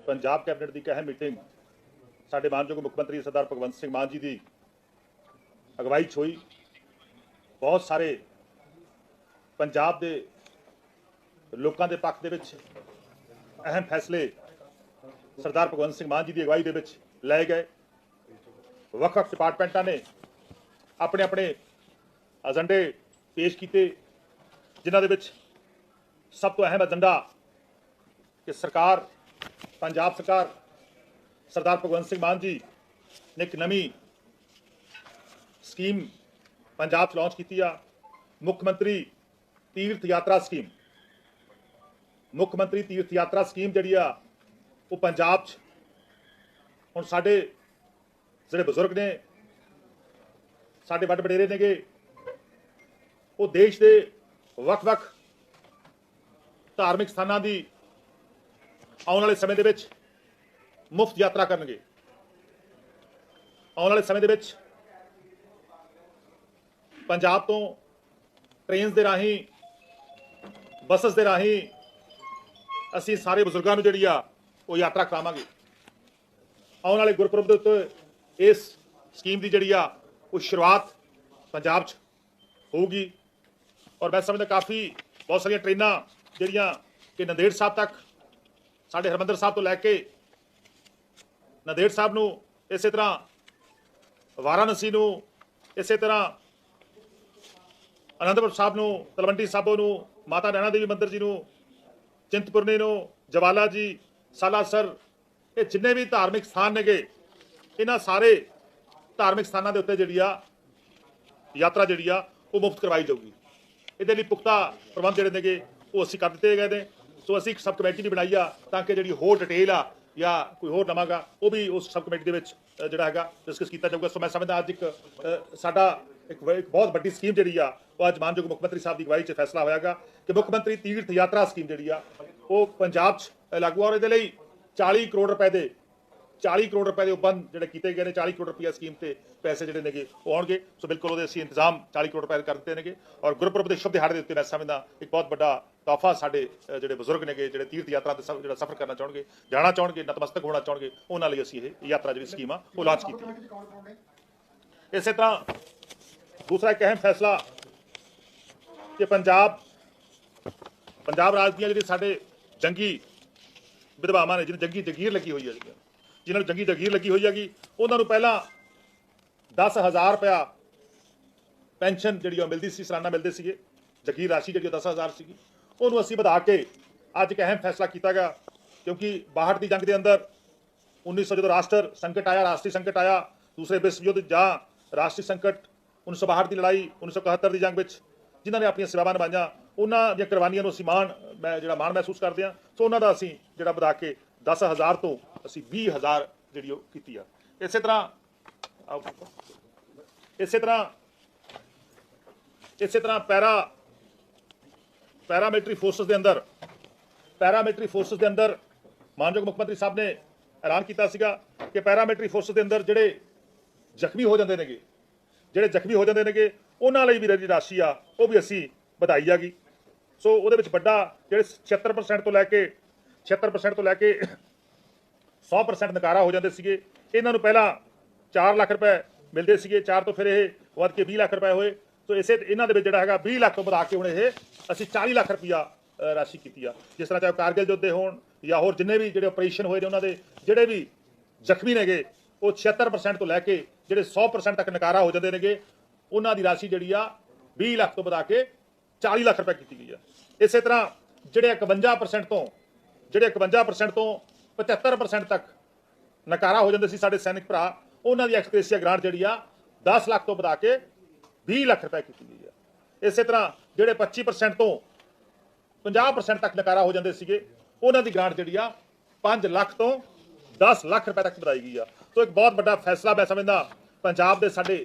Punjab cabinet की एक अहम मीटिंग साडे मानयोग मुख्यमंत्री सरदार भगवंत सिंह मान जी की अगवाई च हुई। बहुत सारे पंजाब के लोगों के पक्ष के अहम फैसले सरदार भगवंत सिंह मान जी की अगवाई के लाए गए। वख-वख डिपार्टमेंटां ने अपने अपने एजेंडे पेश किए, जिन्हां दे विच सब तो अहम एजेंडा कि सरकार पंजाब सरकार सरदार भगवंत सिंह मान जी ने एक नवी स्कीम पंजाब च लॉन्च की। मुख्यमंत्री तीर्थ यात्रा स्कीम। मुख्यमंत्री तीर्थ यात्रा स्कीम जी वो पंजाब हुण साडे जिहड़े बजुर्ग ने, साडे वड्ड वडेरे ने, वो देश के वख-वख धार्मिक स्थानों की आने वाले समय के मुफ्त यात्रा करनगे। आने वाले समय के पंजाब तो ट्रेन के राही, बसिस के राही असी सारे बजुर्गों को जी वो यात्रा करावांगे। आने वाले गुरपुरब के उत्ते इस स्कीम की जी वो शुरुआत पंजाब च होगी। और मैं समझदा काफ़ी बहुत सारिया ट्रेनां जिहड़ियां कि नंदेड़ साहब तक, साढ़े हरमंदर साहब तो लैके नंदेड़ साहब नूं, इस तरह वाराणसी नूं, इस तरह आनंदपुर साहब नूं, तलवंडी साबो नूं, माता नैना देवी मंदिर जी नूं, चिंतपुरनी नूं, जवाला जी, सालासर, ये जिन्ने भी धार्मिक स्थान ने इन्हां सारे धार्मिक स्थानों के उत्ते जिहड़ी यात्रा जी वो मुफ्त करवाई जाऊगी। ये पुख्ता प्रबंध जोड़े ने वो असी कर दिते गए हैं। सो असी एक सब कमेटी भी बनाई ताकि जी होर डिटेल या कोई होर नवागा वो भी उस सब कमेटी के जोड़ा है डिस्कस किया जाऊगा। सो मैं समझदा अज एक साडा एक बहुत बड़ी स्कीम जी वो अज मानयोग मुख्यमंत्री साहब की अगवाई च फैसला होयागा कि मुख्यमंत्री तीर्थ यात्रा स्कीम जी वो पंजाब च लागू। और ये 40 करोड़ रुपए के 40 करोड़ रुपए के उपबंध जोड़े किए गए हैं। 40 करोड़ रुपया स्कीम से पैसे जोड़े ने वो आउणगे। सो बिल्कुल वो असीं इंतजाम 40 करोड़ रुपए कर दिते हैं। और गुरपुरब के शुभ दिहाड़े के उत्ते मैं समझदा एक बहुत बड़ा तोहफा साडे जोड़े बजुर्ग ने जोड़े तीर्थ यात्रा जो सफर करना चाहणगे, जाना चाहणगे, नतमस्तक होना चाहणगे, उन्हां लई असीं ये यात्रा जी स्कीम वो लॉन्च की। इस तरह दूसरा एक अहम फैसला कि पंजाब राज दी जी साडे जंगी विधवावां ने, जिन्हें जंगी जगीर लगी हुई है, जिन्होंने जंगी जगीर लगी हुई हैगी, उन्होंने पहला 10,000 रुपया पेनशन जी मिलती सी, सालाना मिलते थे। जगीर राशि जी 10,000 सी, उन्होंने असीं वधा के अज एक अहम फैसला किया गया। क्योंकि 62 की जंग के अंदर 1900 जो राष्ट्र संकट आया, राष्ट्रीय संकट आया, दूसरे विश्व युद्ध जां राष्ट्रीय संकट, 1962 की लड़ाई, 1971 की जंग में जिन्होंने अपन सेवावां निभाईयां, उन्हां दी कुर्बानियां नूं असीं माण महसूस करते हैं। सो उन्हां दा असीं जिहड़ा वधा के 10,000 तो असीं 20,000 जिहड़ी ओह कीती आ। इस तरह पैरामिलिटरी फोर्सेस के अंदर मानयोग मुख्यमंत्री साहब ने ऐलान किया सीगा कि पैरामिलिटरी फोर्सेस के अंदर जिहड़े जख्मी हो जाते हैं, उन्हां लई भी जी राशि आ वो भी असीं वधाई जागी। सो उहदे विच वड्डा जिहड़े 76% तो लैके 100% नकारा हो जाते थे, इन्हां नूं पहला 4 लाख रुपए मिलते थे, 4 तो फिर ये वध के 20 लाख रुपए होए। तो इसे इन्हां दे विच जिहड़ा हैगा 20 लाख तो वधा के हुण ये असीं 40 लाख रुपया राशि की। जिस तरह चाहे कारगिल युद्ध होण या होर जिन्ने भी जिहड़े ऑपरेशन होए ने, उन्हां दे जिहड़े भी जख्मी ने वो 76% तो लैके जिहड़े 100% तक नकारा हो जाते हैं, उन्हां दी राशि जिहड़ी 20 लाख तो वधा के 40 लाख रुपए की गई है। इस तरह जिहड़े 51% तो 75% तक नकारा हो जाते साडे सैनिक भरा, उन्हां दी एक्सग्रेसिया ग्रांट जिहड़ी 10 लाख तो वधा के 20 लाख रुपए की गई है। इस तरह जिहड़े 25% तो 50% तक नकारा हो जाते थे, उन्हां दी ग्रांट जिहड़ी 5 लाख तो 10 लाख रुपए तक वधाई गई है। तो एक बहुत बड़ा फैसला मैं समझदा पंजाब के साडे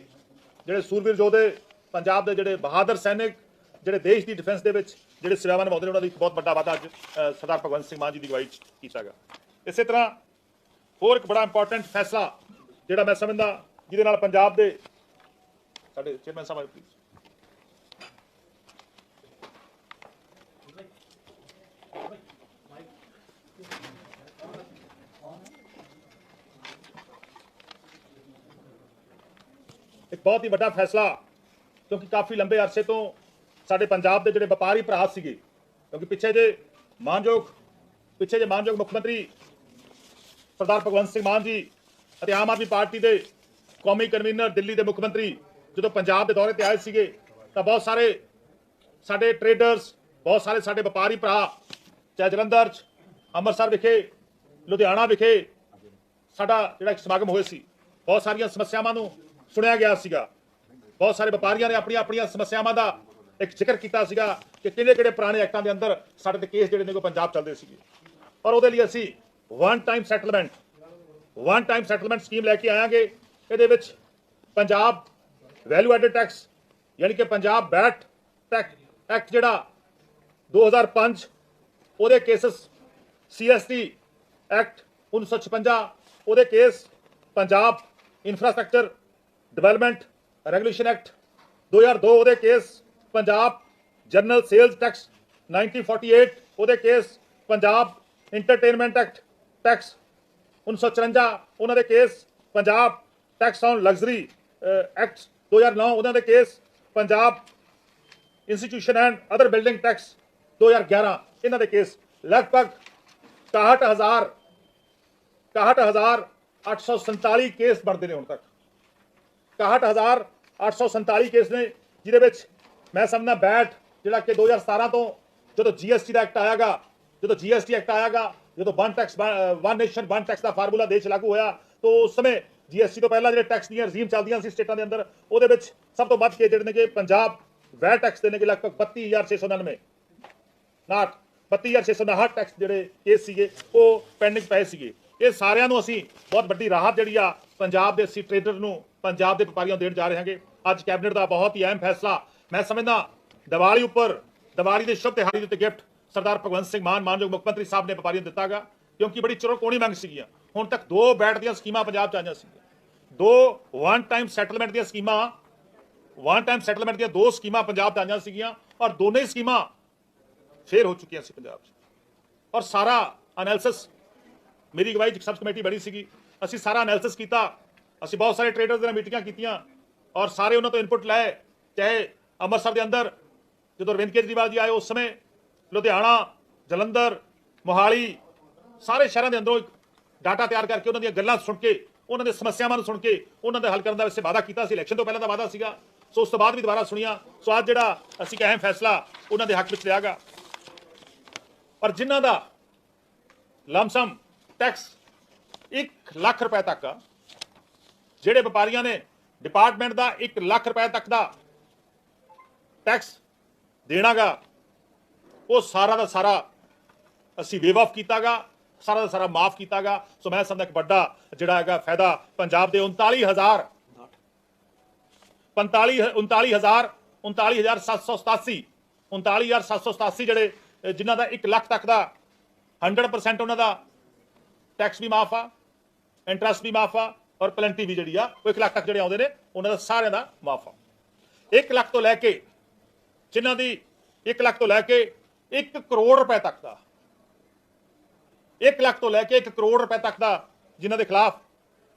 जिहड़े सूरवीर योधे, पंजाब के जिहड़े बहादुर सैनिक जिहड़े देश की डिफेंस के जिहड़े सेवावां निभाउंदे ने, उन्हां दी एक बहुत बड़ा वादा अज सरदार भगवंत सिंह मान जी की अगवाई किया गया। इस तरह होर एक बड़ा इंपॉर्टेंट फैसला जिहड़ा मैं समझदा जिहदे नाल पंजाब दे साडे चेयरमैन साहब प्लीज एक बहुत ही बड़ा फैसला, क्योंकि काफ़ी लंबे अरसे तो साडे पंजाब के जिहड़े वपारी भरा सीगे, क्योंकि पिछे जे मानयोग मुख मंत्री सरदार भगवंत सिंह मान जी ਅਤੇ आम आदमी पार्टी के कौमी कन्वीनर दिल्ली के मुख मंत्री जो पंजाब के दौरे पर आए थे, तो बहुत सारे साडे ट्रेडर्स, बहुत सारे साडे व्यापारी भरा, चाहे जलंधर, अमृतसर विखे, लुधियाना विखे साडा जिहड़ा समागम होए सी, बहुत सारिया समस्यावां नूं सुनिया गया सीगा। बहुत सारे व्यापारियों ने अपनी अपनी समस्यावां का एक जिक्र किया सीगा कि किहड़े-किहड़े पुराने एक्टां दे अंदर साडे ते केस जिहड़े ने कोई पंजाब चलदे सीगे, और उहदे लई असीं वन टाइम सैटलमेंट स्कीम लैके आयागे। इहदे विच पंजाब वैल्यू एडेड टैक्स यानी कि पंजाब वैट टैक्स एक्ट जिहड़ा 2005 उहदे केसेस, CST एक्ट 1956 उहदे केस, Punjab infrastructure development regulation act 2002 उहदे केस, पंजाब जनरल सेल्स टैक्स 1948 उहदे केस, पंजाब इंटरटेनमेंट एक्ट टैक्स 1954 उन्होंने केस, Punjab tax on luxury act 2009 उन्होंने केस, Punjab institution and other building tax 2011 इन्होंने केस। लगभग 61,847 केस बनते हैं हुण तक, 61,847 केस ने, जिहदे मैं समझना वैट जिहड़ा कि 2017 तो जो GST का एक्ट आएगा, जो GST एक्ट आएगा, जो वन नेशन वन टैक्स का फार्मूला देश लागू होया, तो उस समय GST तो पहला जो टैक्स दी रजीम चलदियां सी स्टेटां दे अंदर, उहदे विच सब तो वध के जिहड़े ने कि पंजाब वैट टैक्स देने के लगभग 32,659 टैक्स जिहड़े केस सीगे वो पेंडिंग पए सीगे। ये सारिਆਂ ਨੂੰ ਅਸੀਂ बहुत वड्डी राहत जिहड़ी आ पंजाब दे ਅਸੀਂ ट्रेडर ਨੂੰ, पंजाब के व्यापारियों देण जा रहे हैं। अज कैबिनेट का बहुत ही अहम फैसला, मैं समझदा दिवाली उपर, दिवाली के शुभ तिहारी उत्ते गिफ्ट सरदार भगवंत सिंह मान मानयोग मुख मंत्री साहब ने व्यापारियों दिता गा, क्योंकि बड़ी चिरकोणी मंग सीगियां। हुण तक 2 वैट दी स्कीमां पंजाब च आईयां सीगियां, 2 वन टाइम सैटलमेंट दी स्कीमां, दो स्कीमां पंजाब च आईयां सीगियां, और दोनों ही स्कीमां फेल हो चुकियां सी पंजाब च। और सारा एनालिसिस, मेरी अगवाई सब कमेटी बड़ी सीगी, असीं सारा एनालिसिस किया, असीं बहुत सारे ट्रेडर्स दी मीटिंगां कीतियां, और सारे उन्हां तो इनपुट लाए। चाहे अमृतसर के अंदर जो अरविंद केजरीवाल जी आए उस समय, लुधियाना, जलंधर, मोहाली, सारे शहरों के अंदरों एक डाटा तैयार करके उन्होंने गल्लां सुन के, उन्होंने समस्यावां सुन के उन्होंने हल करने का वैसे वादा किया, इलैक्शन तो पहले का वादा सीगा, सो उस तो बाद भी दोबारा सुनिया। सो अज जिहड़ा असीं एक अहम फैसला उन्होंने हक में लिया गा, और जिन्हां दा लमसम टैक्स 1 लाख रुपए तक आ, जिहड़े व्यापारियों ने डिपार्टमेंट का 1 लाख रुपए तक का टैक्स देना गा, वो सारा का सारा असी वेव ऑफ किया गा, सारा का सारा माफ किया गा। सो मैं समझदा एक बड़ा जिहड़ा हैगा फायदा पंजाब के 39,787 जिहड़े जिन्हां दा 1 लाख तक का 100% उन्हां दा टैक्स भी माफ आ, इंटरस्ट भी माफ आ, और पेनल्टी भी जिहड़ी आ वो 1 लाख तक जिहड़े आउंदे ने उन्हां दा सारिਆਂ दा माफ आ। 1 लाख तो लैके जिन्हां दी 1 लाख तो लैके 1 करोड़ रुपए तक का, 1 लाख तो लैके 1 करोड़ रुपए तक का जिन्हां दे खिलाफ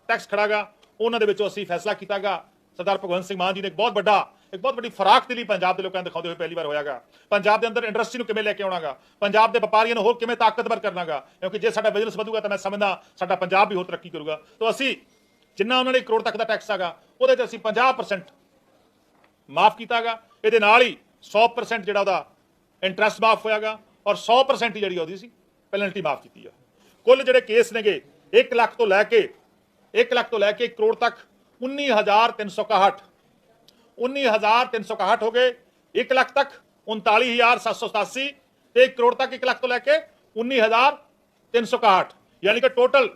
टैक्स खड़ा गा, उन्हां दे विचों असीं फैसला कीता गा। सरदार भगवंत सिंह मान जी ने एक बहुत बड़ी फराक दिली पंजाब के लोगों ने दिखाते हुए पहली बार होया गा। पंजाब के अंदर इंडस्ट्री को किवें लैके आउणा गा, पंजाब के व्यापारियों को होर किवें ताकतवर करना गा, क्योंकि जे साडा बिजनेस वधूगा तो मैं समझदा साडा पंजाब भी होर तरक्की करूगा। तो असीं जिन्ना उन्होंने 1 करोड़ तक का टैक्स आगा उहदे ते असीं 50% माफ किया गा। इहदे नाल ही 100% जिहड़ा उहदा इंटरस्ट माफ होया गा, और 100% ही जिहड़ी उहदी सी पेनल्टी माफ की है। कुल जिहड़े केस नेगे 1 लाख तो लैके 1 करोड़ तक 19,361 हो गए। 1 लाख तक 39,787, 1 करोड़ तक 1 लाख तो लैके 19,361, यानी कि टोटल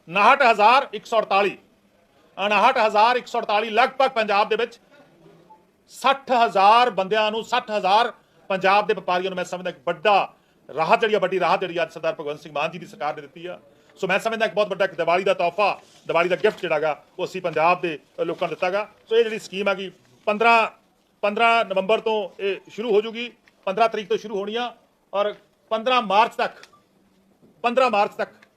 59,148 लगभग पंजाब दे विच 60,000 बंदियां नूं 60,000 पंजाब के व्यापारियों मैं समझदा एक बड़ा राहत जी वड्डी राहत जी अज सरदार भगवंत सिंह मान जी की सरकार ने दी है। सो मैं समझदा एक बहुत बड़ा एक दिवाली का तोहफा, दिवाली का गिफ्ट जिहड़ा वो असीं पंजाब के लोगों ने दिता गा। सो ये जी स्कीम हैगी 15 नवंबर तो ये शुरू हो जूगी, 15 तरीक तो शुरू होनी आ, और 15 मार्च तक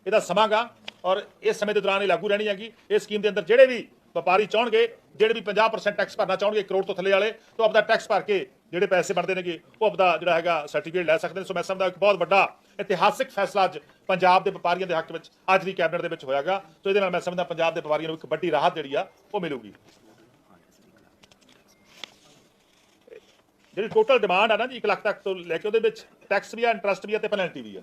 इसका समा गा, और इस समय के दौरान ये लागू रहनी हैगी। इस स्कीम के अंदर जिहड़े भी ਵਪਾਰੀ ਚਾਹਣਗੇ ਜਿਹੜੇ ਵੀ 50% ਟੈਕਸ ਭਰਨਾ ਚਾਹਣਗੇ 1 ਕਰੋੜ ਤੋਂ ਥੱਲੇ ਵਾਲੇ, ਤਾਂ ਆਪਦਾ ਟੈਕਸ ਭਰ ਕੇ ਜਿਹੜੇ ਪੈਸੇ ਬਣਦੇ ਨੇਗੇ ਉਹ ਆਪਦਾ ਜਿਹੜਾ ਹੈਗਾ ਸਰਟੀਫਿਕੇਟ ਲੈ ਸਕਦੇ ਨੇ। ਸੋ ਮੈਂ ਸਮਝਦਾ ਇੱਕ ਬਹੁਤ ਵੱਡਾ ਇਤਿਹਾਸਿਕ ਫੈਸਲਾ ਅੱਜ ਪੰਜਾਬ ਦੇ ਵਪਾਰੀਆਂ ਦੇ ਹੱਕ ਵਿੱਚ ਅੱਜ ਦੀ ਕੈਬਨਿਟ ਦੇ ਵਿੱਚ ਹੋਇਆਗਾ। ਸੋ ਇਹਦੇ ਨਾਲ ਮੈਂ ਸਮਝਦਾ ਪੰਜਾਬ ਦੇ ਵਪਾਰੀਆਂ ਨੂੰ ਇੱਕ ਵੱਡੀ ਰਾਹਤ ਜਿਹੜੀ ਆ ਉਹ ਮਿਲੂਗੀ। ਜਿਹੜੀ ਟੋਟਲ ਡਿਮਾਂਡ ਆ ਨਾ ਜੀ 1 ਲੱਖ ਤੱਕ ਤੋਂ ਲੈ ਕੇ ਉਹਦੇ ਵਿੱਚ ਟੈਕਸ ਵੀ ਆ, ਇੰਟਰਸਟ ਵੀ ਆ ਤੇ ਪੈਨਲਟੀ ਵੀ ਆ।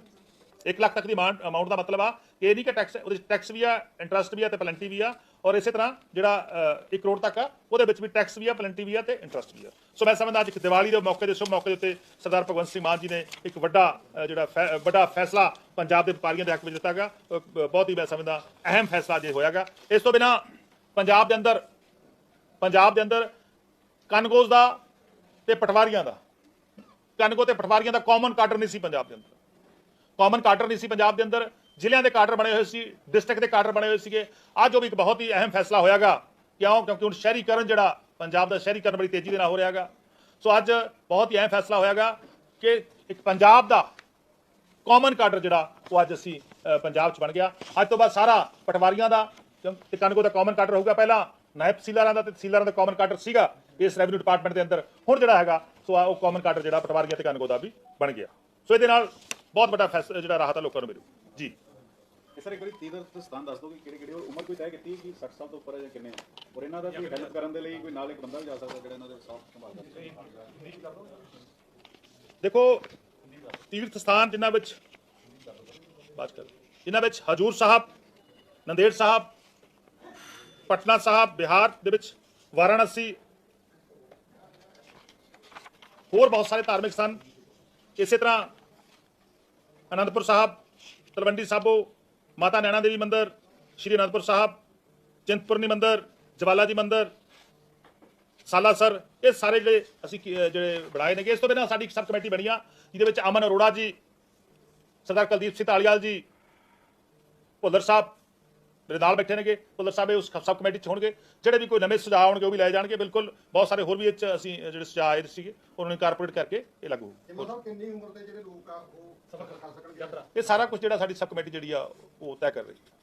1 ਲੱਖ ਤੱਕ ਦੀ ਅਮਾਊਂਟ ਦਾ ਮਤਲਬ ਆ ਕਿ ਇਹ ਨਹੀਂ ਕਿ ਟੈਕਸ ਉਹਦੇ ਟੈਕਸ ਵੀ ਆ, ਇੰਟਰਸਟ ਵੀ ਆ ਤੇ ਪੈਨਲਟੀ ਵੀ ਆ। ਔਰ ਇਸੇ ਤਰ੍ਹਾਂ ਜਿਹੜਾ 1 ਕਰੋੜ ਤੱਕ ਆ ਉਹਦੇ ਵਿੱਚ ਵੀ ਟੈਕਸ ਵੀ ਆ, ਪੈਨਲਟੀ ਵੀ ਆ ਤੇ ਇੰਟਰਸਟ ਵੀ ਆ। ਸੋ ਮੈਂ ਸਮਝਦਾ ਅੱਜ ਇੱਕ ਦੀਵਾਲੀ ਦੇ ਮੌਕੇ ਦੇ ਸ਼ੁਭ ਮੌਕੇ ਦੇ ਉੱਤੇ ਸਰਦਾਰ ਭਗਵੰਤ ਸਿੰਘ ਮਾਨ ਜੀ ਨੇ ਇੱਕ ਵੱਡਾ ਫੈਸਲਾ ਪੰਜਾਬ ਦੇ ਵਪਾਰੀਆਂ ਦੇ ਹੱਕ ਵਿੱਚ ਦਿੱਤਾ ਗਾ। ਬਹੁਤ ਹੀ ਮੈਂ ਸਮਝਦਾ ਅਹਿਮ ਫੈਸਲਾ ਜੇ ਹੋਇਆਗਾ। ਇਸ ਤੋਂ ਬਿਨਾਂ ਪੰਜਾਬ ਦੇ ਅੰਦਰ ਕਨਗੋਜ਼ ਦਾ ਤੇ ਪਟਵਾਰੀਆਂ ਦਾ ਪਟਵਾਰੀਆਂ ਦਾ ਕਾਮਨ ਕਾਡਰ ਨਹੀਂ ਸੀ ਪੰਜਾਬ ਦੇ ਅੰਦਰ। ਕਾਮਨ ਕਾਡਰ ਨਹੀਂ ਸੀ ਪੰਜਾਬ ਦੇ ਅੰਦਰ, ਜ਼ਿਲ੍ਹਿਆਂ ਦੇ ਕਾਡਰ ਬਣੇ ਹੋਏ ਸੀ, ਡਿਸਟ੍ਰਿਕਟ ਦੇ ਕਾਡਰ ਬਣੇ ਹੋਏ ਸੀਗੇ। ਅੱਜ ਉਹ ਵੀ ਇੱਕ ਬਹੁਤ ਹੀ ਅਹਿਮ ਫੈਸਲਾ ਹੋਇਆਗਾ। ਕਿਉਂਕਿ ਹੁਣ ਸ਼ਹਿਰੀਕਰਨ ਜਿਹੜਾ ਪੰਜਾਬ ਦਾ ਸ਼ਹਿਰੀਕਰਨ ਬੜੀ ਤੇਜ਼ੀ ਦੇ ਨਾਲ ਹੋ ਰਿਹਾਗਾ। ਸੋ ਅੱਜ ਬਹੁਤ ਹੀ ਅਹਿਮ ਫੈਸਲਾ ਹੋਇਆਗਾ ਕਿ ਇੱਕ ਪੰਜਾਬ ਦਾ ਕਾਮਨ ਕਾਡਰ ਜਿਹੜਾ ਉਹ ਅੱਜ ਅਸੀਂ ਪੰਜਾਬ 'ਚ ਬਣ ਗਿਆ। ਅੱਜ ਤੋਂ ਬਾਅਦ ਸਾਰਾ ਪਟਵਾਰੀਆਂ ਦਾ ਤੇ ਕਨਗੋ ਦਾ ਕਾਮਨ ਕਾਡਰ ਹੋਊਗਾ। ਪਹਿਲਾਂ ਨਾਇਬ ਤਹਿਸੀਲਦਾਰਾਂ ਦਾ ਤੇ ਤਹਿਸੀਲਦਾਰਾਂ ਦਾ ਕਾਮਨ ਕਾਡਰ ਸੀਗਾ ਇਸ ਰੈਵਨਿਊ ਡਿਪਾਰਟਮੈਂਟ ਦੇ ਅੰਦਰ। ਹੁਣ ਜਿਹੜਾ ਹੈਗਾ ਸੋ ਉਹ ਕਾਮਨ ਕਾਡਰ ਜਿਹੜਾ ਪਟਵਾਰੀਆਂ ਤੇ ਕਨਗੋ ਦਾ ਵੀ ਬਣ ਗਿਆ। ਸੋ ਇਹਦੇ ਨਾਲ ਬਹੁਤ ਵੱਡਾ ਫੈਸਲਾ ਜਿਹੜਾ ਰਾਹਤ ਆ ਲੋਕਾਂ ਨੂੰ ਮਿਲੂ ਜੀ। ਸਰ ਇੱਕ ਵਾਰੀ ਤੀਰਥ ਸਥਾਨ ਦੱਸ ਦਿਓ ਕਿ ਕਿਹੜੇ ਉਮਰ ਕੋਈ ਤੈਅ ਕੀਤੀ ਕਿ 60 ਸਾਲ ਤੋਂ ਉੱਪਰ ਹੈ ਜਾਂ ਕਿੰਨੇ, ਔਰ ਇਹਨਾਂ ਦਾ ਕੋਈ ਹੈਲਪ ਕਰਨ ਦੇ ਲਈ ਕੋਈ ਨਾਲ ਇੱਕ ਬੰਦਾ ਵੀ ਜਾ ਸਕਦਾ ਜਿਹੜਾ ਇਹਨਾਂ ਦੇ ਸਾਥ ਸੰਭਾਲ ਸਕਦਾ। ਦੇਖੋ ਤੀਰਥ ਸਥਾਨ ਜਿਨ੍ਹਾਂ ਵਿੱਚ ਹਜੂਰ ਸਾਹਿਬ, ਨੰਦੇੜ ਸਾਹਿਬ, ਪਟਨਾ ਸਾਹਿਬ ਬਿਹਾਰ ਦੇ ਵਿੱਚ, ਵਾਰਾਣਸੀ, ਹੋਰ ਬਹੁਤ ਸਾਰੇ ਧਾਰਮਿਕ ਸਥਾਨ, ਇਸੇ ਤਰ੍ਹਾਂ ਅਨੰਦਪੁਰ ਸਾਹਿਬ, ਤਲਵੰਡੀ ਸਾਬੋ, ਮਾਤਾ ਨੈਣਾ ਦੇਵੀ ਮੰਦਿਰ, ਸ਼੍ਰੀ ਅਨੰਦਪੁਰ ਸਾਹਿਬ, ਚਿੰਤਪੁਰਨੀ ਮੰਦਿਰ, ਜਵਾਲਾ ਜੀ ਮੰਦਿਰ, ਸਾਲਾਸਰ, ਇਹ ਸਾਰੇ ਜਿਹੜੇ ਬਣਾਏ ਨੇਗੇ। ਇਸ ਤੋਂ ਬਿਨਾਂ ਸਾਡੀ ਇੱਕ ਸਬ ਕਮੇਟੀ ਬਣੀ ਆ ਜਿਹਦੇ ਵਿੱਚ ਅਮਨ ਅਰੋੜਾ ਜੀ, ਸਰਦਾਰ ਕੁਲਦੀਪ ਸਿੰਘ ਧਾਲੀਵਾਲ ਜੀ, ਭੁੱਲਰ ਸਾਹਿਬ ਮੇਰੇ ਨਾਲ ਬੈਠੇ ਨੇਗੇ। ਭੁੱਲਰ ਸਾਹਿਬ ਉਸ ਸਬ ਕਮੇਟੀ 'ਚ ਹੋਣਗੇ। ਜਿਹੜੇ ਵੀ ਕੋਈ ਨਵੇਂ ਸੁਝਾਅ ਆਉਣਗੇ ਉਹ ਵੀ ਲਏ ਜਾਣਗੇ। ਬਿਲਕੁਲ ਬਹੁਤ ਸਾਰੇ ਹੋਰ ਵੀ ਇਹ 'ਚ ਅਸੀਂ ਜਿਹੜੇ ਸੁਝਾਅ ਆਏ ਸੀਗੇ ਉਹਨਾਂ ਨੂੰ ਇਨਕਾਰਪੋਰੇਟ ਕਰਕੇ ਇਹ ਲਾਗੂ ਹੋਊ। ਕਿੰਨੀ ਉਮਰ ਦੇ ਜਿਹੜੇ ਲੋਕ ਆ ਉਹ ਸਫ਼ਰ ਕਰ ਸਕਣਗੇ? ਇਹ ਸਾਰਾ ਕੁਝ ਜਿਹੜਾ ਸਾਡੀ ਸਬ ਕਮੇਟੀ ਜਿਹੜੀ ਆ ਉਹ ਤੈਅ ਕਰ ਰਹੀ ਹੈ।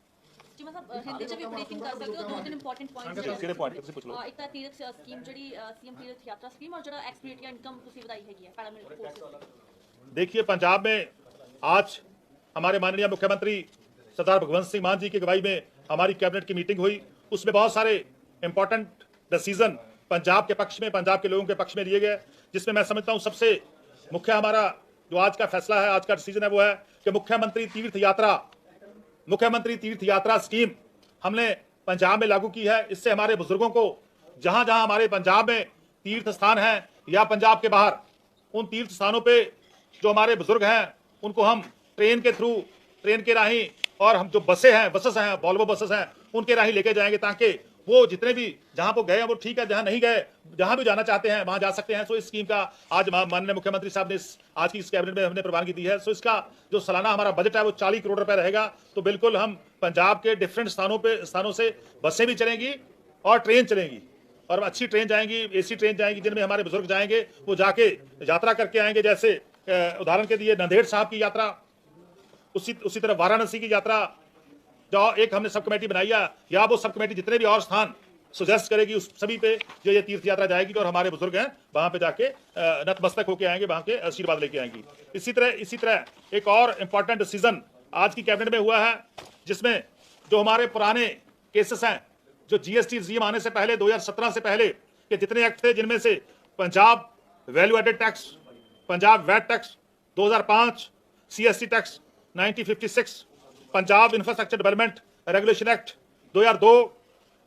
ਜੀ ਮਤਲਬ ਹਿੰਦੀ ਚ ਵੀ ਬਰੀਫਿੰਗ ਕਰ ਸਕਦੇ ਹੋ। 2-3 ਇੰਪੋਰਟੈਂਟ ਪੁਆਇੰਟਸ ਕਿਹੜੇ ਪੁਆਇੰਟ ਤੁਸੀਂ ਪੁੱਛ ਲਓ। ਇੱਕ ਤਾਂ ਤੀਰਥ ਸਕੀਮ ਜਿਹੜੀ ਸੀਐਮ ਤੀਰਥ यात्रा स्कीम और जो एक्सपीरियंस इनकम ਤੁਸੀਂ ਵਧਾਈ ਹੈਗੀ ਹੈ पैरामिलिट्री फोर्सेस। देखिए पंजाब में आज हमारे माननीय मुख्यमंत्री सरदार भगवंत सिंह मान जी की अगुवाई में हमारी कैबिनेट की मीटिंग हुई। उसमें बहुत सारे इंपॉर्टेंट डिसीजन पंजाब के पक्ष में, पंजाब के लोगों के पक्ष में लिए गए, जिसमें मैं समझता हूँ सबसे मुख्य हमारा जो आज का फैसला है, आज का डिसीजन है वो है कि मुख्यमंत्री तीर्थ यात्रा स्कीम हमने पंजाब में लागू की है। इससे हमारे बुजुर्गों को जहां जहां हमारे पंजाब में तीर्थ स्थान हैं या पंजाब के बाहर उन तीर्थ स्थानों पे जो हमारे बुजुर्ग हैं उनको हम ट्रेन के राही और हम जो बसेस हैं वॉल्वो बसेस हैं उनके राही लेके जाएंगे, ताकि वो जितने भी जहां वो गए हैं वो ठीक है, जहां नहीं गए जहां भी जाना चाहते हैं वहां जा सकते हैं। सो इस स्कीम का आज माननीय मुख्यमंत्री साहब ने आज की इस कैबिनेट में हमने प्रवानगी दी है। सो इसका जो सालाना हमारा बजट है वो 40 करोड़ रुपए रहेगा। तो बिल्कुल हम पंजाब के डिफरेंट स्थानों से बसें भी चलेंगी और ट्रेन चलेंगी, और अच्छी ट्रेन जाएंगी, AC ट्रेन जाएंगी, जिनमें हमारे बुजुर्ग जाएंगे, वो जाके यात्रा करके आएंगे। जैसे उदाहरण के लिए नंदेड़ साहब की यात्रा, उसी तरह वाराणसी की यात्रा जो एक हमने सब कमेटी बनाई है, या वो सब कमेटी जितने भी और स्थान सुजेस्ट करेगी उस सभी पे जो ये तीर्थ यात्रा जाएगी और हमारे बुजुर्ग हैं वहां पे जाके नतमस्तक होके आएंगे, वहां के आशीर्वाद लेके आएंगी। इसी तरह एक और इंपॉर्टेंट डिसीजन आज की कैबिनेट में हुआ है, जिसमें जो हमारे पुराने केसेस हैं, जो GST रिजीम आने से पहले 2017 से पहले के जितने एक्ट थे, जिनमें से Punjab value added tax, Punjab VAT tax 2005, CST tax 1956, Punjab infrastructure development regulation act 2002,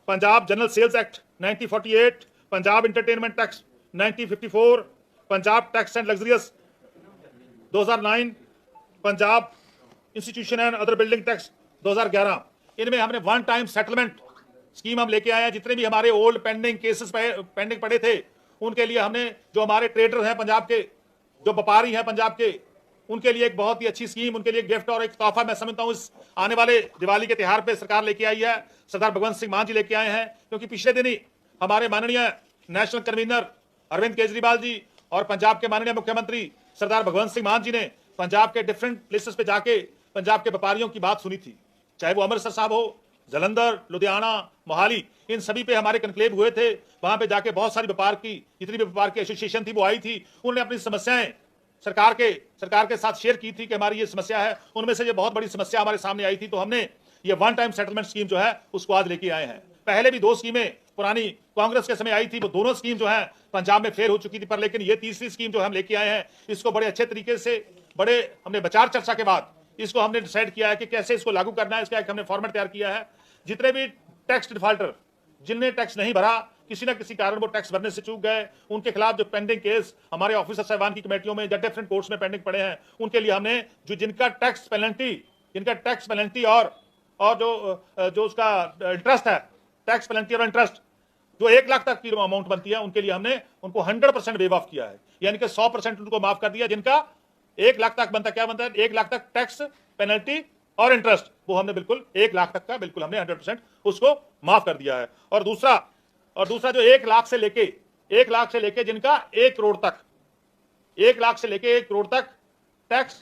Punjab general sales act 1948, Punjab entertainment tax 1954, Punjab tax and luxurious 2009, Punjab institution and other building tax 2011। इनमें हमने वन टाइम सेटलमेंट स्कीम हम लेके आए हैं। जितने भी हमारे ओल्ड पेंडिंग केसेस पेंडिंग पड़े थे उनके लिए हमने, जो हमारे ट्रेडर हैं पंजाब के, जो व्यापारी हैं पंजाब के, उनके लिए एक बहुत ही अच्छी स्कीम, उनके लिए गिफ्ट और एक तोहफा मैं समझता हूँ इस आने वाले दिवाली के त्यौहार पे सरकार लेके आई है। सरदार भगवंत सिंह मान जी लेके आए हैं, क्योंकि पिछले दिन ही हमारे माननीय नेशनल कन्वीनर अरविंद केजरीवाल जी और पंजाब के माननीय मुख्यमंत्री सरदार भगवंत सिंह मान जी ने पंजाब के डिफरेंट प्लेसेस पे जाके पंजाब के व्यापारियों की बात सुनी थी, चाहे वो अमृतसर साहब हो, जालंधर, लुधियाना, मोहाली, इन सभी पे हमारे कन्क्लेव हुए थे। वहां पे जाके बहुत सारी व्यापार की जितनी भी व्यापार की एसोसिएशन थी वो आई थी, उन्होंने अपनी समस्याएं सरकार के साथ शेयर की थी कि हमारी ये समस्या है। उनमें से ये बहुत बड़ी समस्या हमारे सामने आई थी, तो हमने ये वन टाइम सेटलमेंट स्कीम जो है उसको आज लेके आए हैं। पहले भी 2 स्कीमें पुरानी कांग्रेस के समय आई थी, वो दोनों स्कीम जो है पंजाब में फेल हो चुकी थी, पर लेकिन ये तीसरी स्कीम जो हम लेके आए हैं इसको बड़े अच्छे तरीके से हमने विचार चर्चा के बाद इसको हमने डिसाइड किया है कि कैसे इसको लागू करना है। इसका एक हमने फॉर्मेट तैयार किया है। जितने भी टैक्स डिफॉल्टर, जिनने टैक्स नहीं भरा, किसी ना किसी कारण वो टैक्स भरने से चूक गए, उनके खिलाफ जो पेंडिंग केस हमारे ऑफिसर साहिबान की कमेटियों में या डिफरेंट कोर्ट्स में पेंडिंग पड़े हैं, उनके लिए हमने जिनका टैक्स पेनल्टी और जो उसका इंटरेस्ट है, टैक्स पेनल्टी और इंटरेस्ट जो 1 लाख तक की अमाउंट बनती है, उनके लिए हमने उनको 100% वेव ऑफ किया है, यानी कि 100% उनको माफ कर दिया। जिनका 1 लाख तक बनता, क्या बनता है 1 लाख तक टैक्स पेनल्टी और इंटरेस्ट, वो हमने बिल्कुल 1 लाख तक का बिल्कुल हमने 100% उसको माफ कर दिया है। और दूसरा जो 1 लाख से लेके जिनका 1 करोड़ तक, 1 लाख से लेके 1 करोड़ तक टैक्स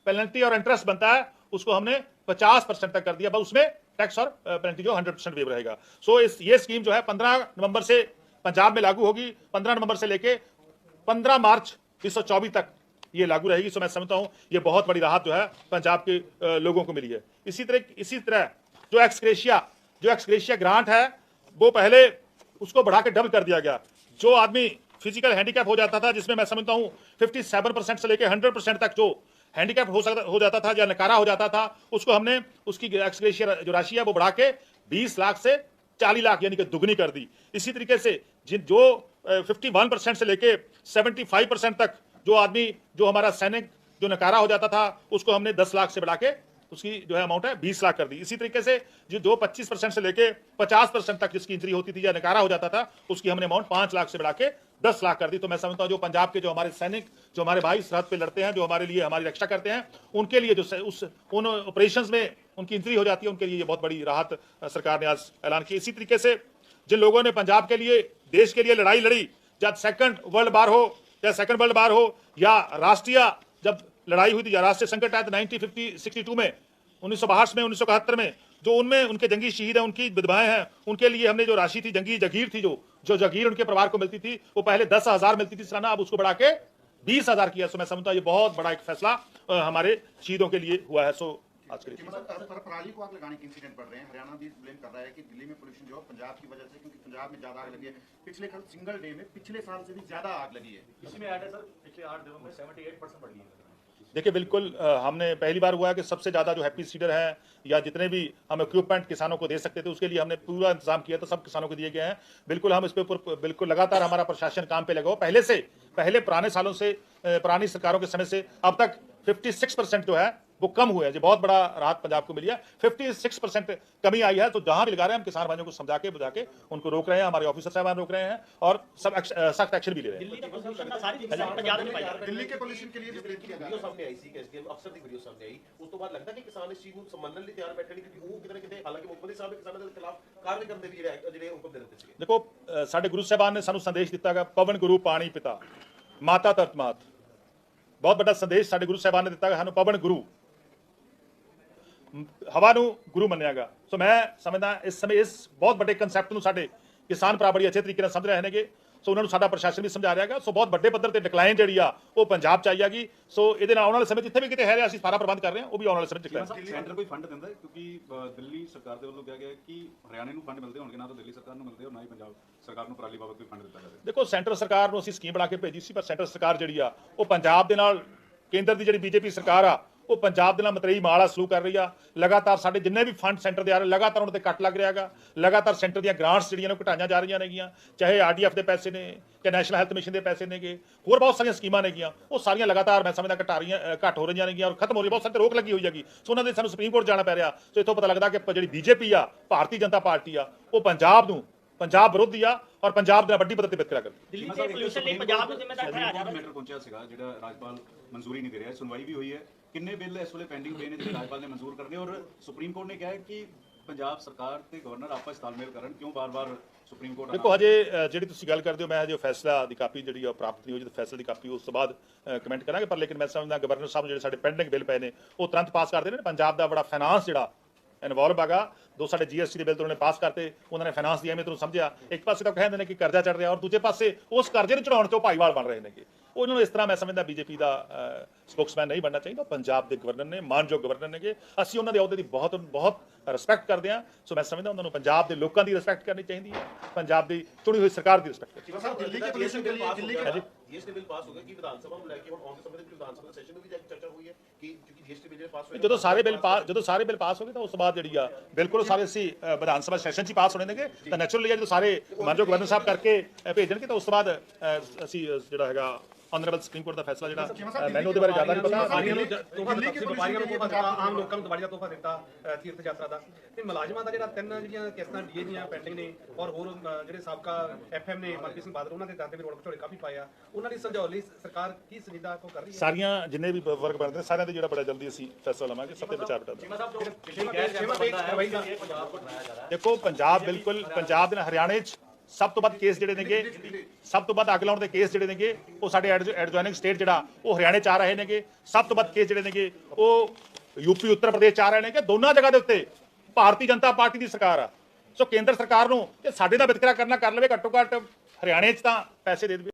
पेनल्टी और इंटरेस्ट बनता है, उसको हमने 50% तक कर दिया। बस उसमें टैक्स और पेनल्टी जो 100% वेव रहेगा। सो ये स्कीम जो है 15 नवंबर से पंजाब में लागू होगी। 15 नवंबर से लेके 15 मार्च 2024 तक ये लागू रहेगी। सो मैं समझता हूं ये बहुत बड़ी राहत जो है पंजाब के लोगों को मिली है। इसी तरह जो एक्सग्रेशिया ग्रांट है, वो पहले उसको बढ़ा के डबल कर दिया गया। जो आदमी फिजिकल हैंडीकैप हो जाता था, जिसमें मैं समझता हूं 57% से लेकर 100% तक जो हैंडीकैप हो जाता था या नकारा हो जाता था, उसको हमने उसकी एक्सग्रेशिया जो राशि है वो बढ़ा के 20 लाख से 40 लाख यानी कि दुगनी कर दी। इसी तरीके से जो 51% से लेके 75% तक जो आदमी, जो हमारा सैनिक जो नकारा हो जाता था, उसको हमने 10 लाख से बढ़ा के उसकी जो है अमाउंट है 20 लाख कर दी। इसी तरीके से जो 25% से लेके 50% तक जिसकी इंजरी होती थी या नकारा हो जाता था, उसकी हमने अमाउंट 5 लाख से बढ़ा के 10 लाख कर दी। तो मैं समझता हूं जो पंजाब के जो हमारे सैनिक, जो हमारे भाई सरहद पे लड़ते हैं, जो हमारे लिए हमारी रक्षा करते हैं, उनके लिए जो उन ऑपरेशंस में उनकी इंजरी हो जाती है, उनके लिए ये बहुत बड़ी राहत सरकार ने आज ऐलान की। इसी तरीके से जिन लोगों ने पंजाब के लिए, देश के लिए लड़ाई लड़ी, जब सेकंड वर्ल्ड वार हो या राष्ट्रीय जब लड़ाई हुई थी या राष्ट्रीय संकट आया था 1962 में, 1962 में, 1971 में, जो उनमें उनके जंगी शहीद हैं, उनकी विधवाएं हैं, उनके लिए हमने जो राशि थी, जंगी जगीर थी, जो जगीर उनके परिवार को मिलती थी, वो पहले 10,000 मिलती थी सालाना, अब उसको बढ़ा के 20,000 किया। सो मैं समझता हूं ये बहुत बड़ा एक फैसला हमारे शहीदों के लिए हुआ है। सो आज के लिए पराली को आग लगाने के इंसिडेंट बढ़ रहे हैं। हरियाणा भी ब्लेम कर रहा है कि दिल्ली में पोल्यूशन जो है पंजाब की वजह से, क्योंकि पंजाब में ज्यादा आग लगी है। पिछले कल सिंगल डे में पिछले साल से भी ज्यादा आग लगी है। इसमें ऐड है सर, पिछले 8 दिनों में 78% बढ़ गई है। देखिए, बिल्कुल हमने पहली बार हुआ है कि सबसे ज़्यादा जो हैप्पी सीडर है या जितने भी हम इक्विपमेंट किसानों को दे सकते थे, उसके लिए हमने पूरा इंतजाम किया था, सब किसानों को दिए गए हैं। बिल्कुल हम इस पे बिल्कुल लगातार हमारा प्रशासन काम पे लगा हो। पहले पुराने सालों से, पुरानी सरकारों के समय से अब तक 56% जो है वो कम हुआ है। जो बहुत बड़ा राहत पंजाब को मिली है, 56% कमी आई है। तो जहां भी लगा रहे हैं हम किसान भाइयों को समझा के बुझा के उनको रोक रहे हैं, हमारे ऑफिसर साहब रोक रहे हैं और सब सख्त एक्शन भी ले रहे हैं। दिल्ली के पोल्यूशन के लिए भी ब्लेम किया जा रहा है। सामने आई सी कि एसडीएम अफसर ਦੀ ਵੀਡੀਓ ਸਾਹਮਣੇ ਆਈ, ਉਸ ਤੋਂ ਬਾਅਦ ਲੱਗਦਾ ਕਿ ਕਿਸਾਨ ਇਸ ਚੀਜ਼ ਨੂੰ ਸੰਭਲਣ ਲਈ ਤਿਆਰ ਬੈਠੇ ਨੇ, ਕਿਉਂਕਿ ਉਹ ਕਿਤੇ ਨਾ ਕਿਤੇ, ਹਾਲਾਂਕਿ ਮੁੱਖ ਮੰਤਰੀ ਸਾਹਿਬ ਨੇ ਕਿਸਾਨਾਂ ਦੇ ਖਿਲਾਫ ਕਾਰਵਾਈ ਕਰਨ ਦੇ ਵੀ ਜਿਹੜੇ ਹੁਕਮ ਦੇ ਦਿੱਤੇ ਸੀਗੇ। देखो, साडे गुरु साहबान ने सानू संदेश दिता है, पवन गुरु पानी पिता माता धरत मात। बहुत बड़ा संदेश साडे गुरु साहबान ने दिता है, सानू पवन गुरु हवा नू गुरु मन्नियागा। सो मैं समझदा इस समय इस बहुत बड़े कंसैप्ट नू साडे किसान भरा बड़ी अच्छे तरीके नाल समझ रहे हैं। सो उन्होंने साडा प्रशासन भी समझा रहा है। सो बहुत बड़े पद्धर ते डिक्लाइन जिहड़ी आ वो पंजाब च आई हैगी। सो इहदे नाल आउण वाले समय जिथे भी किते है रिहा, असीं सारा प्रबंध कर रहे हैं, वो भी आउण वाले समय डिक्लाइन। सेंटर कोई फंड ਦਿੰਦਾ ਹੈ? ਕਿਉਂਕਿ ਦਿੱਲੀ ਸਰਕਾਰ ਦੇ ਵੱਲੋਂ ਕਿਹਾ ਗਿਆ ਕਿ ਹਰਿਆਣੇ ਨੂੰ ਫੰਡ ਮਿਲਦੇ ਹੋਣਗੇ, ਨਾ ਤਾਂ ਦਿੱਲੀ ਸਰਕਾਰ ਨੂੰ ਮਿਲਦੇ ਔਰ ਨਾ ਹੀ ਪੰਜਾਬ ਸਰਕਾਰ ਨੂੰ ਪਰਾਲੀ ਬਾਬਤ ਕੋਈ ਫੰਡ ਦਿੱਤਾ ਜਾਵੇ। देखो, सेंटर सरकार ਨੂੰ ਅਸੀਂ ਸਕੀਮ ਬਣਾ ਕੇ ਭੇਜੀ ਸੀ, ਪਰ सेंटर सरकार ਜਿਹੜੀ ਆ ਉਹ ਪੰਜਾਬ ਦੇ ਨਾਲ, ਕੇਂਦਰ ਦੀ ਜਿਹੜੀ ਬੀਜੇਪੀ ਸਰਕਾਰ ਆ, ਉਹ ਪੰਜਾਬ ਦੇ ਨਾਲ ਮਤਰੇਈ ਮਾਲਾ ਸਲੂਕ ਕਰ ਰਹੀ ਆ। ਲਗਾਤਾਰ ਸਾਡੇ ਜਿੰਨੇ ਵੀ ਫੰਡ ਸੈਂਟਰ ਦੇ ਆ ਰਹੇ, ਲਗਾਤਾਰ ਉਹਨਾਂ ਤੇ ਕੱਟ ਲੱਗ ਰਿਹਾਗਾ। ਲਗਾਤਾਰ ਸੈਂਟਰ ਦੀਆਂ ਗ੍ਰਾਂਟਸ ਜਿਹੜੀਆਂ ਨੇ ਘਟਾਈਆਂ ਜਾ ਰਹੀਆਂ ਨੇਗੀਆਂ, ਚਾਹੇ ਆਰਡੀਐਫ ਦੇ ਪੈਸੇ ਨੇ, ਚਾਹੇ ਨੈਸ਼ਨਲ ਹੈਲਥ ਮਿਸ਼ਨ ਦੇ ਪੈਸੇ ਨੇਗੇ, ਹੋਰ ਬਹੁਤ ਸਾਰੀਆਂ ਸਕੀਮਾਂ ਨੇਗੀਆਂ, ਉਹ ਸਾਰੀਆਂ ਲਗਾਤਾਰ ਮੈਂ ਸਮਝਦਾ ਘੱਟ ਹੋ ਰਹੀਆਂ ਨੇਗੀਆਂ ਔਰ ਖਤਮ ਹੋ ਰਹੀਆਂ। ਬਹੁਤ ਸਾਰੇ ਰੋਕ ਲੱਗੀ ਹੋਈ ਹੈਗੀ। ਸੋ ਉਹਨਾਂ ਦੇ ਸਾਨੂੰ ਸੁਪਰੀਮ ਕੋਰਟ ਜਾਣਾ ਪੈ ਰਿਹਾ। ਸੋ ਇੱਥੋਂ ਪਤਾ ਲੱਗਦਾ ਕਿ ਜਿਹੜੀ ਬੀਜੇਪੀ ਆ, ਭਾਰਤੀ ਜਨਤਾ ਪਾਰਟੀ ਆ, ਉਹ ਪੰਜਾਬ ਵਿਰੋਧੀ ਆ ਔਰ ਪੰਜਾਬ ਦੇ ਵੱਡੀ ਪੱਧਰ ਤੇ ਵਿਤਕਰਾ ਕਰਦੀ। ਦਿੱਲੀ ਦੇ ਪੋਲੂਸ਼ਨ ਲਈ ਪੰਜਾਬ ਨੂੰ ਜ਼ਿੰਮੇਦਾਰ ਠਹਿਰਾਇਆ ਜਾ ਰਿਹਾ ਮੈਟਰ ਪਹੁੰਚਿਆ ਸੀਗਾ ਜਿਹੜਾ ਰਾਜਪਾਲ ਮਨਜ਼ੂਰੀ ਨਹੀਂ ਦੇ ਰਿਹਾ, ਸੁਣਵਾਈ ਵੀ ਹੋਈ ਹੈ। ਕਿੰਨੇ ਬਿੱਲ ਇਸ ਵੇਲੇ ਪੈਂਡਿੰਗ ਪਏ ਨੇ ਜਿਹੜੇ ਰਾਜਪਾਲ ਨੇ ਮਨਜ਼ੂਰ ਕਰਨੇ, ਔਰ ਸੁਪਰੀਮ ਕੋਰਟ ਨੇ ਕਿਹਾ ਹੈ ਕਿ ਪੰਜਾਬ ਸਰਕਾਰ ਤੇ ਗਵਰਨਰ ਆਪਸ ਤਾਲਮੇਲ ਕਰਨ, ਕਿਉਂ ਬਾਰ-ਬਾਰ ਸੁਪਰੀਮ ਕੋਰਟ? ਦੇਖੋ, ਹਜੇ ਜਿਹੜੀ ਤੁਸੀਂ ਗੱਲ ਕਰਦੇ ਹੋ, ਮੈਂ ਹਜੇ ਫੈਸਲਾ ਦੀ ਕਾਪੀ ਜਿਹੜੀ ਆ ਪ੍ਰਾਪਤ ਨਹੀਂ ਹੋਈ। ਜਦੋਂ ਫੈਸਲੇ ਦੀ ਕਾਪੀ ਉਸ ਤੋਂ ਬਾਅਦ ਕਮੈਂਟ ਕਰਾਂਗੇ। ਪਰ ਲੇਕਿਨ ਮੈਂ ਸਮਝਦਾ ਗਵਰਨਰ ਸਾਹਿਬ ਜਿਹੜੇ ਸਾਡੇ ਪੈਂਡਿੰਗ ਬਿੱਲ ਪਏ ਨੇ ਉਹ ਤੁਰੰਤ ਪਾਸ ਕਰ ਦੇਣ। ਪੰਜਾਬ ਦਾ ਬੜਾ ਫਾਈਨਾਂਸ ਜਿਹੜਾ ਇਨਵੋਲਵ ਹੈਗਾ। 2 ਸਾਡੇ GST ਦੇ ਬਿੱਲ ਤੋਂ ਉਹਨੇ ਪਾਸ ਕਰਤੇ, ਉਹਨਾਂ ਨੇ ਫਾਈਨਾਂਸ ਦੀ ਅਹਿਮੀਅਤ ਨੂੰ ਸਮਝਿਆ। ਇੱਕ ਪਾਸੇ ਤਾਂ ਕਹਿੰਦੇ ਨੇ ਕਿ ਕਰਜ਼ਾ ਚੜ ਰਿਹਾ, ਔਰ ਦੂਜੇ ਪਾਸੇ ਉਸ ਕਰਜ਼ੇ ਨੂੰ ਚੜਾਉਣ 'ਚੋਂ ਭਾਈਵਾਲ ਬਣ ਰਹੇ ਨੇਗੇ। ਉਹਨਾਂ ਨੂੰ ਇਸ ਤਰ੍ਹਾਂ ਮੈਂ ਸਮਝਦਾ BJP ਦਾ ਸਪੋਕਸਮੈਨ ਨਹੀਂ ਬਣਨਾ ਚਾਹੀਦਾ। ਪੰਜਾਬ ਦੇ ਗਵਰਨਰ ਨੇ, ਮਾਨਯੋਗ ਗਵਰਨਰ ਨੇਗੇ, ਅਸੀਂ ਉਹਨਾਂ ਦੇ ਅਹੁਦੇ ਦੀ ਬਹੁਤ ਰਿਸਪੈਕਟ ਕਰਦੇ ਹਾਂ। ਸੋ ਮੈਂ ਸਮਝਦਾ ਉਹਨਾਂ ਨੂੰ ਪੰਜਾਬ ਦੇ ਲੋਕਾਂ ਦੀ ਰਿਸਪੈਕਟ ਕਰਨੀ ਚਾਹੀਦੀ ਹੈ, ਪੰਜਾਬ ਦੀ ਚੁਣੀ ਹੋਈ ਸਰਕਾਰ ਦੀ ਰਿਸਪੈਕਟ ਕਰਨੀ ਚਾਹੀਦੀ दिल्ली के पोल्यूशन के लिए दिल्ली के जीएसटी बिल पास हो गया कि विधानसभा में लेके ਹੁਣ ਆਉਂਦੇ ਸਮੇਂ ਦੇ ਵਿਧਾਨਸਭਾ ਸੈਸ਼ਨ ਨੂੰ ਵੀ ਚਰਚਾ ਹੋਈ ਹੈ ਕਿ ਕਿਉਂਕਿ GST ਬਿਲ ਪਾਸ ਹੋਇਆ ਜਦੋਂ ਸਾਰੇ ਬਿੱਲ ਪਾਸ ਹੋ ਗਏ ਤਾਂ ਉਸ ਤੋਂ ਬਾਅਦ ਜਿਹੜੀ ਆ ਬਿਲਕੁਲ ਸਾਰੇ ਅਸੀਂ ਵਿਧਾਨ ਸਭਾ ਸੈਸ਼ਨ 'ਚ ਹੀ ਪਾਸ ਹੋਣੇ ਨੇਗੇ। ਤਾਂ ਨੈਚੁਰਲੀ ਜਦੋਂ ਸਾਰੇ ਮਾਨਯੋਗ ਗਵਰਨਰ ਸਾਹਿਬ ਕਰਕੇ ਭੇਜਣਗੇ ਤਾਂ ਉਸ ਤੋਂ ਬਾਅਦ ਅਸੀਂ ਜਿਹੜਾ ਹੈਗਾ ਆਨਰੇਬਲ ਸੁਪਰੀਮ ਕੋਰਟ ਦਾ ਫੈਸਲਾ ਜਿਹੜਾ ਮੈਨੂੰ ਉਹਦੇ ਬਾਰੇ ਜ਼ਿਆਦਾ ਨਹੀਂ ਪਤਾ। ਵਪਾਰੀਆਂ ਨੂੰ ਤੋਹਫਾ ਦਿੱਤਾ, ਆਮ ਲੋਕਾਂ ਨੂੰ ਦਿਵਾਲੀ ਦਾ ਤੋਹਫਾ ਦਿੱਤਾ ਤੀਰਥ ਯਾਤਰਾ ਦਾ, ਤੇ ਮੁਲਾਜ਼ਮਾਂ ਦਾ ਜਿਹੜਾ 3 ਜਿਹੜੀਆਂ ਕਿਸ਼ਤਾਂ DA ਦੀਆਂ ਪੈਂਡਿੰਗ ਨੇ, ਔਰ ਹੋਰ ਜਿਹੜੇ ਸਾਬਕਾ FM ਨੇ ਮਨਪ੍ਰੀਤ ਸਿੰਘ ਬਾਦਲ, ਉਹਨਾਂ ਦੇ ਦਰ ਤੇ ਵੀ ਰੋਲ ਘਚੋਲੇ ਕਾਫੀ ਪਾਏ ਆ, ਉਹਨਾਂ ਦੀ ਸੁਲਝਾਉਣ ਲਈ ਸਰਕਾਰ ਕੀ ਸੰਜੀਦਾ ਕੋ ਕਰ ਰਹੀ ਹੈ? ਸਾਰੀਆਂ ਜਿੰਨੇ ਵੀ ਵਰਗ ਬਣਦੇ ਨੇ ਸਾਰਿਆਂ ਦੇ ਜਿਹੜਾ ਬੜਾ ਜਲਦੀ ਅਸੀਂ ਫੈਸਲਾ ਲਵਾਂਗੇ, ਸਭ ਤੇ ਵਿਚਾਰ ਵਟਾਂਦਰਾ। ਦੇਖੋ ਪੰਜਾਬ ਬਿਲਕੁਲ ਪੰਜਾਬ ਦੇ ਨਾਲ ਹਰਿਆਣੇ 'ਚ ਸਭ ਤੋਂ ਵੱਧ ਕੇਸ ਜਿਹੜੇ ਨੇਗੇ, ਸਭ ਤੋਂ ਵੱਧ ਅੱਗ ਲਾਉਣ ਦੇ ਕੇਸ ਜਿਹੜੇ ਨੇਗੇ ਉਹ ਸਾਡੇ ਐਡਜੋਇਨਿੰਗ ਸਟੇਟ ਜਿਹੜਾ ਉਹ ਹਰਿਆਣੇ 'ਚ ਆ ਰਹੇ ਨੇਗੇ। ਸਭ ਤੋਂ ਵੱਧ ਕੇਸ ਜਿਹੜੇ ਨੇਗੇ ਉਹ UP ਉੱਤਰ ਪ੍ਰਦੇਸ਼ 'ਚ ਆ ਰਹੇ ਨੇਗੇ। ਦੋਨਾਂ ਜਗ੍ਹਾ ਦੇ ਉੱਤੇ ਭਾਰਤੀ ਜਨਤਾ ਪਾਰਟੀ ਦੀ ਸਰਕਾਰ ਆ। ਸੋ ਕੇਂਦਰ ਸਰਕਾਰ ਨੂੰ ਇਹ ਸਾਡੇ ਨਾਲ ਵਿਤਕਰਾ ਕਰਨਾ ਕਰ ਲਵੇ, ਘੱਟੋ ਘੱਟ ਹਰਿਆਣੇ 'ਚ ਤਾਂ ਪੈਸੇ ਦੇ ਦੇਵੇ।